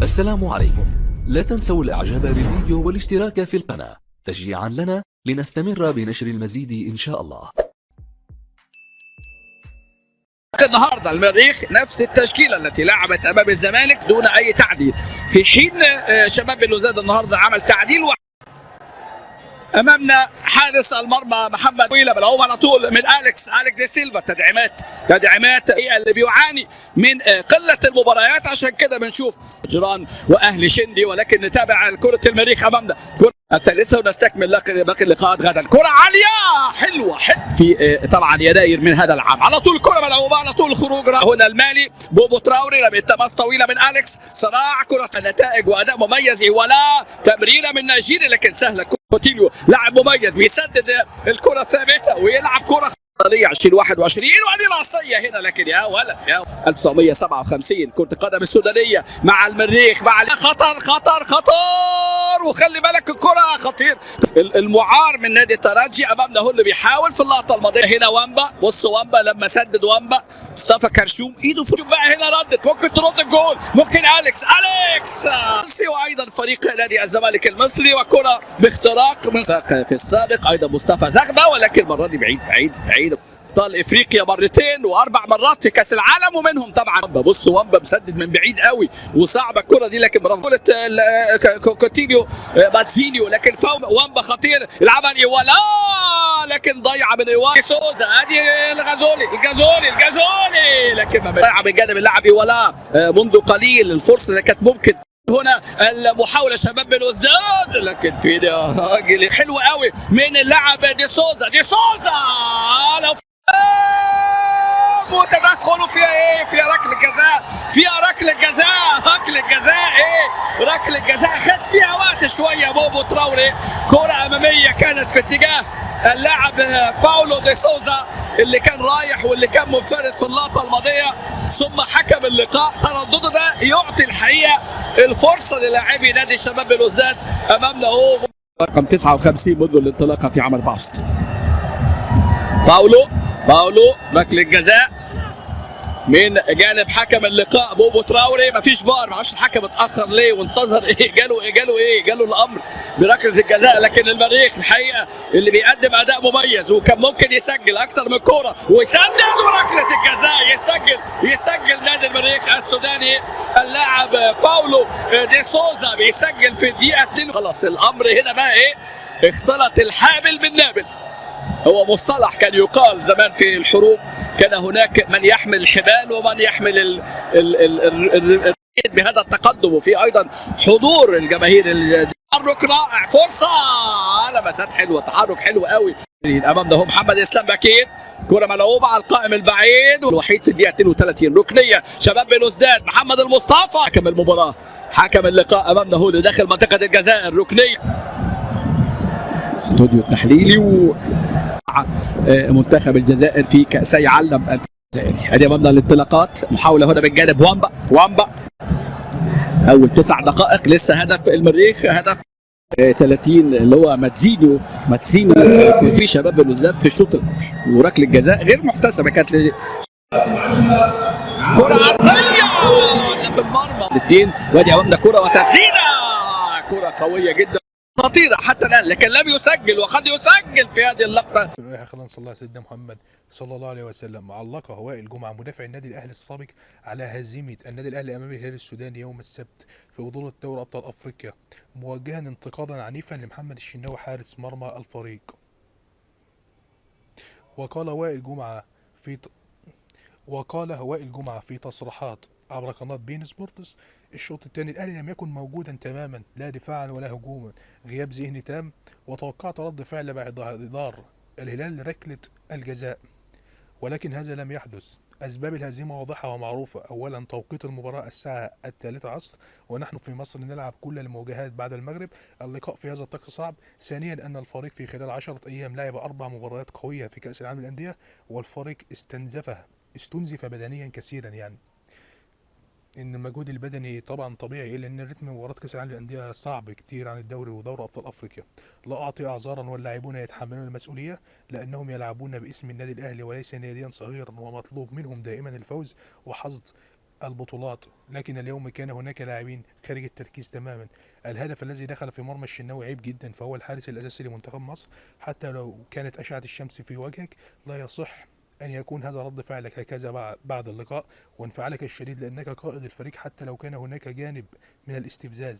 السلام عليكم. لا تنسوا الاعجاب بالفيديو والاشتراك في القناة تشجيعا لنا لنستمر بنشر المزيد ان شاء الله. النهارده المريخ نفس التشكيله التي لعبت امام الزمالك دون اي تعديل، في حين شباب بلوزداد النهارده عمل تعديل امامنا حارس المرمى محمد طويله ملعوب على طول من اليكس دي سيلفا. تدعيمات اللي بيعاني من قله المباريات، عشان كده بنشوف جيران واهل شندي، ولكن نتابع كره المريخ امامنا الثالثه ونستكمل باقي اللقاءات غدا. كره عاليه حلوه في طبعا يناير من هذا العام، على طول كره ملعوبه على طول خروج هنا المالي بوبو تراوري، رميه تماس طويله من اليكس، صراع كره النتائج واداء مميز ولا تمريره من نيجيري لكن سهله. كوتينيو لاعب مميز بيسدد الكره ثابته ويلعب كره 2021 وادي راسيه هنا، لكن يا ولد يا 1957 كرة القدم السودانيه مع المريخ مع خطر وخلي بالك الكره خطير. المعار من نادي الترجي امامنا هو اللي بيحاول في اللقطه الماضيه هنا. وامبا، بص وامبا لما سدد وامبا مصطفى كرشوم ايده في بقى هنا، ردت ممكن ترد الجول، ممكن اليكس وايضا فريق نادي الزمالك المصري، وكره باختراق من في السابق ايضا مصطفى زغبه، ولكن المره دي بعيد ابطال افريقيا مرتين واربع مرات في كاس العالم ومنهم طبعا بص وامبا مسدد من بعيد قوي وصعبه الكره دي، لكن برافو كره كوتينيو ماتزينيو، لكن وامبا خطير يلعبها ولا لكن ضيعه من ايوان سوزا. ادي الجازولي لكن ما ضيعه من جانب اللاعب ولا منذ قليل الفرصه اللي كانت ممكن هنا المحاوله شباب بلوزداد، لكن في راجل حلو قوي من اللاعب دي سوزا وتدخله فيها ايه؟ فيها ركله جزاء خد فيها وقت شويه بوبو تراوري. كره اماميه كانت في اتجاه اللاعب باولو دي سوزا اللي كان رايح واللي كان منفرد في اللقطه الماضيه، ثم حكم اللقاء تردده ده يعطي الحقيقه الفرصه للاعبي نادي شباب بلوزداد. امامنا اهو رقم 59 منذ الانطلاقه في عمل باسط. باولو ركله جزاء من جانب حكم اللقاء بوبو تراوري. مفيش فار، معرفش الحكم اتاخر ليه وانتظر ايه، جاله الامر بركله الجزاء، لكن المريخ الحقيقه اللي بيقدم اداء مميز وكان ممكن يسجل اكثر من كوره ويسدد وركله الجزاء يسجل نادي المريخ السوداني اللاعب باولو دي سوزا بيسجل في الدقيقه 2. خلاص الامر هنا بقى ايه؟ اختلط الحابل بالنابل. هو مصطلح كان يقال زمان في الحروب، كان هناك من يحمل الحبال ومن يحمل بهذا التقدم، وفي ايضا حضور الجماهير. تحرك رائع، فرصه لمسات حلوه، تحرك حلو قوي. امامنا هو محمد اسلام باكين، كره ملعوبه على القائم البعيد والوحيد في الدقيقه 32 ركنيه شباب بلوزداد محمد المصطفى. حكم المباراه حكم اللقاء امامنا هو اللي داخل منطقه الجزاء الركنيه. استوديو تحليلي منتخب الجزائر في كأسي علم الجزائري. ادي امامنا الانطلاقات، محاوله هنا من جانب وامبا اول 9 دقائق لسه هدف المريخ، هدف 30 اللي هو ماتزينيو كنت في شباب بلوزداد في الشوط الاول، وركله جزاء غير محتسبه كانت كره عرضيه في المرمى الاثنين. وادي امامنا كره وتسديده، كره قويه جدا خطيرة حتى الآن، لكن لم يسجل وقد يسجل في هذه اللقطة. خلينا نصلي على سيدنا محمد صلى الله عليه وسلم. علق وائل جمعة مدافع النادي الأهلي السابق على هزيمة النادي الأهلي أمام الهلال السوداني يوم السبت في بطولة دوري أبطال أفريقيا، موجها انتقادا عنيفا لمحمد الشناوي حارس مرمى الفريق. وقال وائل جمعة في تصريحات عبر قناة بين سبورتس: الشوط الثاني الأهلي لم يكن موجودا تماما، لا دفاعا ولا هجوما، غياب ذهني تام، وتوقعت رد فعل بعد إهدار الهلال لركلة الجزاء، ولكن هذا لم يحدث. أسباب الهزيمة واضحة ومعروفة: أولا توقيت المباراة الساعة 3 عصر ونحن في مصر نلعب كل المواجهات بعد المغرب، اللقاء في هذا الطقس صعب. ثانيا أن الفريق في خلال 10 أيام لعب 4 مباريات قوية في كأس العالم للأندية، والفريق استنزف بدنيا كثيرا، ان المجهود البدني طبعا طبيعي، لان رتم مباراه كاس العالم للانديه صعب كتير عن الدوري ودوري ابطال افريقيا. لا اعطي اعذارا، واللاعبون يتحملون المسؤوليه لانهم يلعبون باسم النادي الاهلي وليس ناديا صغيرا، ومطلوب منهم دائما الفوز وحصد البطولات، لكن اليوم كان هناك لاعبين خارج التركيز تماما. الهدف الذي دخل في مرمى الشناوي عيب جدا، فهو الحارس الأساسي لمنتخب مصر. حتى لو كانت أشعة الشمس في وجهك لا يصح أن يكون هذا رد فعلك هكذا بعد اللقاء وانفعالك الشديد، لأنك قائد الفريق حتى لو كان هناك جانب من الاستفزاز.